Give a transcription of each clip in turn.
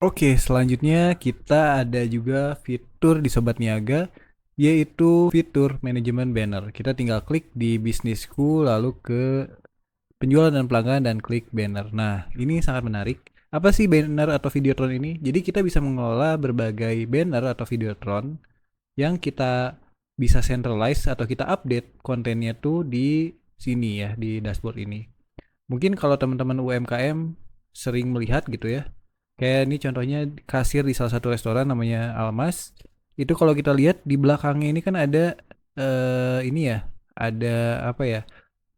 Oke, selanjutnya kita ada juga fitur di Sobat Niaga, yaitu fitur manajemen banner. Kita tinggal klik di bisnisku, lalu ke penjualan dan pelanggan dan klik banner. Nah, ini sangat menarik. Apa sih banner atau Videotron ini? Jadi kita bisa mengelola berbagai banner atau Videotron yang kita bisa centralize atau kita update kontennya tuh di sini ya, di dashboard ini. Mungkin kalau teman-teman UMKM sering melihat gitu ya. Kayak ini contohnya kasir di salah satu restoran namanya Almas. Itu kalau kita lihat di belakangnya ini kan ada ini ya, ada apa ya?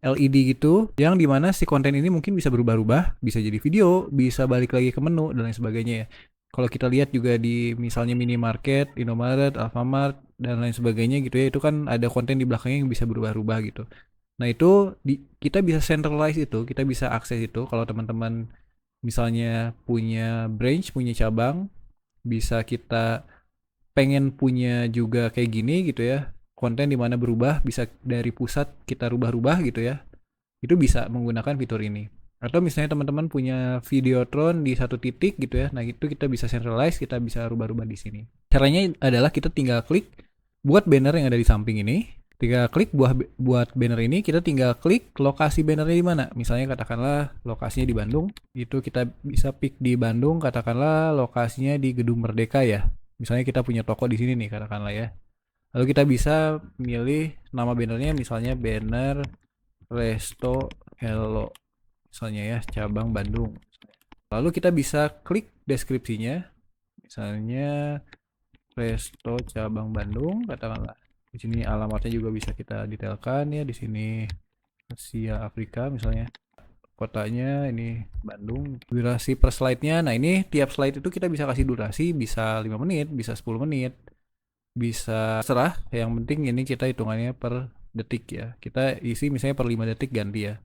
LED gitu yang dimana si konten ini mungkin bisa berubah-ubah, bisa jadi video, bisa balik lagi ke menu dan lain sebagainya ya. Kalau kita lihat juga di misalnya minimarket, Indomaret, Alfamart dan lain sebagainya gitu ya, itu kan ada konten di belakangnya yang bisa berubah-ubah gitu. Nah itu kita bisa centralize itu, kita bisa akses itu kalau teman-teman misalnya punya branch, punya cabang, bisa kita pengen punya juga kayak gini gitu ya, konten dimana berubah, bisa dari pusat kita rubah-rubah gitu ya, itu bisa menggunakan fitur ini. Atau misalnya teman-teman punya Videotron di satu titik gitu ya, nah itu kita bisa centralize, kita bisa rubah-rubah di sini. Caranya adalah kita tinggal klik buat banner yang ada di samping ini. Ketika klik buat banner ini, kita tinggal klik lokasi bannernya di mana. Misalnya katakanlah lokasinya di Bandung, itu kita bisa pick di Bandung, katakanlah lokasinya di Gedung Merdeka ya. Misalnya kita punya toko di sini nih katakanlah ya. Lalu kita bisa milih nama bannernya misalnya banner Resto Hello misalnya ya, cabang Bandung. Lalu kita bisa klik deskripsinya, misalnya Resto cabang Bandung, katakanlah. Di sini alamatnya juga bisa kita detailkan ya, di sini Asia Afrika misalnya. Kotanya ini Bandung. Durasi per slide-nya, nah ini tiap slide itu kita bisa kasih durasi, bisa 5 menit, bisa 10 menit, bisa serah. Yang penting ini kita hitungannya per detik ya. Kita isi misalnya per 5 detik ganti ya.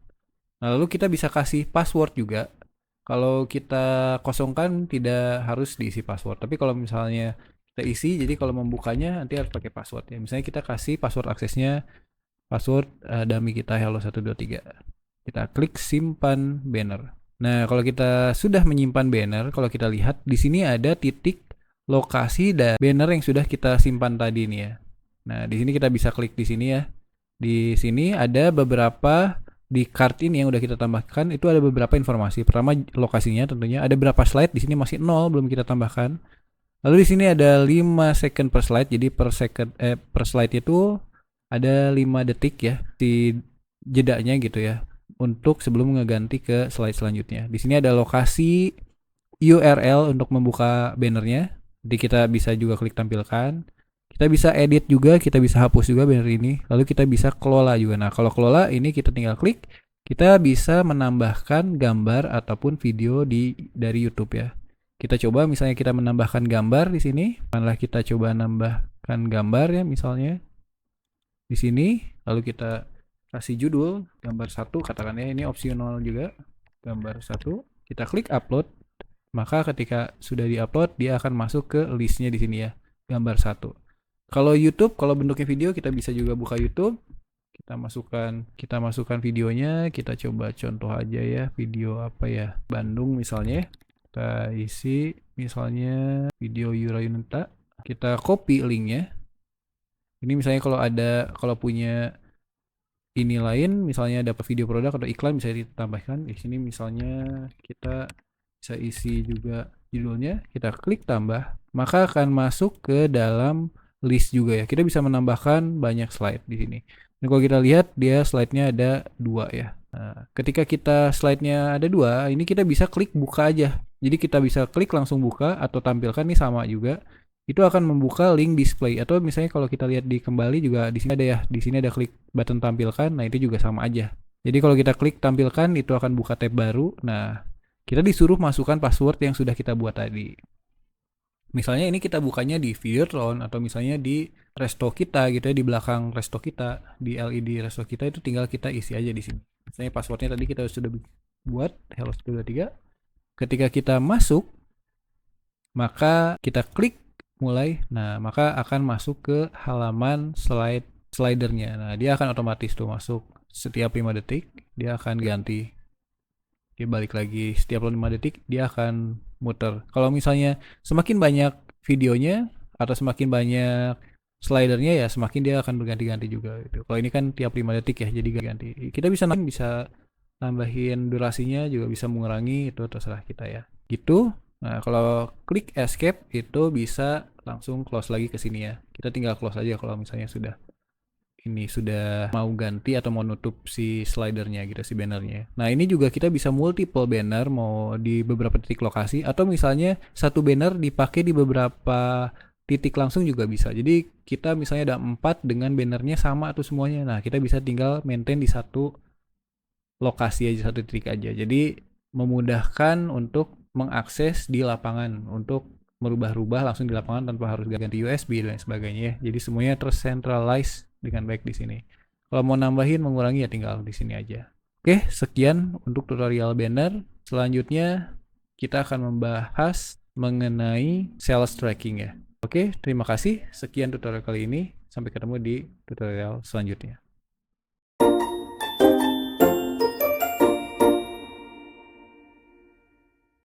Nah, lalu kita bisa kasih password juga. Kalau kita kosongkan tidak harus diisi password. Tapi kalau misalnya kita isi, jadi kalau membukanya nanti harus pakai password ya. Misalnya kita kasih password aksesnya, password dummy kita hello123. Kita klik simpan banner. Nah, kalau kita sudah menyimpan banner, kalau kita lihat di sini ada titik lokasi dan banner yang sudah kita simpan tadi nih ya. Nah, di sini kita bisa klik di sini ya. Di sini ada beberapa di card ini yang udah kita tambahkan itu ada beberapa informasi. Pertama lokasinya tentunya ada berapa slide di sini masih 0 belum kita tambahkan. Lalu di sini ada 5 second per slide. Jadi per slide itu ada 5 detik ya di jedanya gitu ya untuk sebelum ngeganti ke slide selanjutnya. Di sini ada lokasi URL untuk membuka bannernya. Jadi kita bisa juga klik tampilkan. Kita bisa edit juga, kita bisa hapus juga banner ini. Lalu kita bisa kelola juga. Nah, kalau kelola ini kita tinggal klik, kita bisa menambahkan gambar ataupun video dari YouTube ya. Kita coba misalnya kita menambahkan gambar di sini. Malah kita coba nambahkan gambar ya misalnya di sini. Lalu kita kasih judul gambar satu katakan ya, ini opsional juga gambar satu. Kita klik upload. Maka ketika sudah diupload dia akan masuk ke listnya di sini ya, gambar satu. Kalau YouTube, kalau bentuknya video kita bisa juga buka YouTube. Kita masukkan videonya, kita coba contoh aja ya, video apa ya? Bandung misalnya. Kita isi misalnya video Yura Yunita. Kita copy linknya. Ini misalnya kalau punya ini lain, misalnya dapat video produk atau iklan bisa ditambahkan. Di sini misalnya kita bisa isi juga judulnya, kita klik tambah, maka akan masuk ke dalam list juga ya. Kita bisa menambahkan banyak slide di sini. Dan kalau kita lihat dia slide-nya ada 2 ya. Nah, ketika kita slide-nya ada 2, ini kita bisa klik buka aja. Jadi kita bisa klik langsung buka atau tampilkan nih sama juga. Itu akan membuka link display atau misalnya kalau kita lihat di kembali juga di sini ada ya. Di sini ada klik button tampilkan. Nah, itu juga sama aja. Jadi kalau kita klik tampilkan itu akan buka tab baru. Nah, kita disuruh masukkan password yang sudah kita buat tadi. Misalnya ini kita bukanya di Videotron atau misalnya di resto kita gitu ya, di belakang resto kita, di LED resto kita itu tinggal kita isi aja di sini. Misalnya passwordnya tadi kita sudah buat hello123. Ketika kita masuk, maka kita klik mulai. Nah, maka akan masuk ke halaman slidernya. Nah, dia akan otomatis tuh masuk setiap 5 detik, dia akan ganti. dia balik lagi setiap 5 detik dia akan muter. Kalau misalnya semakin banyak videonya atau semakin banyak slidernya ya semakin dia akan berganti-ganti juga gitu. Kalau ini kan tiap 5 detik ya jadi ganti. Kita bisa nambahin durasinya juga bisa mengurangi, itu terserah kita ya. Gitu. Nah, kalau klik escape itu bisa langsung close lagi ke sini ya. Kita tinggal close aja kalau misalnya sudah mau ganti atau mau nutup si slidernya gitu, si bannernya. Nah, ini juga kita bisa multiple banner mau di beberapa titik lokasi atau misalnya satu banner dipakai di beberapa titik langsung juga bisa. Jadi kita misalnya ada 4 dengan bannernya sama tuh semuanya. Nah, kita bisa tinggal maintain di satu lokasi aja, satu titik aja. Jadi memudahkan untuk mengakses di lapangan, untuk merubah-rubah langsung di lapangan tanpa harus ganti USB dan sebagainya ya. Jadi semuanya tercentralize dengan baik di sini. Kalau mau nambahin, mengurangi ya tinggal di sini aja. Oke, sekian untuk tutorial banner. Selanjutnya kita akan membahas mengenai sales tracking ya. Oke, terima kasih. Sekian tutorial kali ini. Sampai ketemu di tutorial selanjutnya.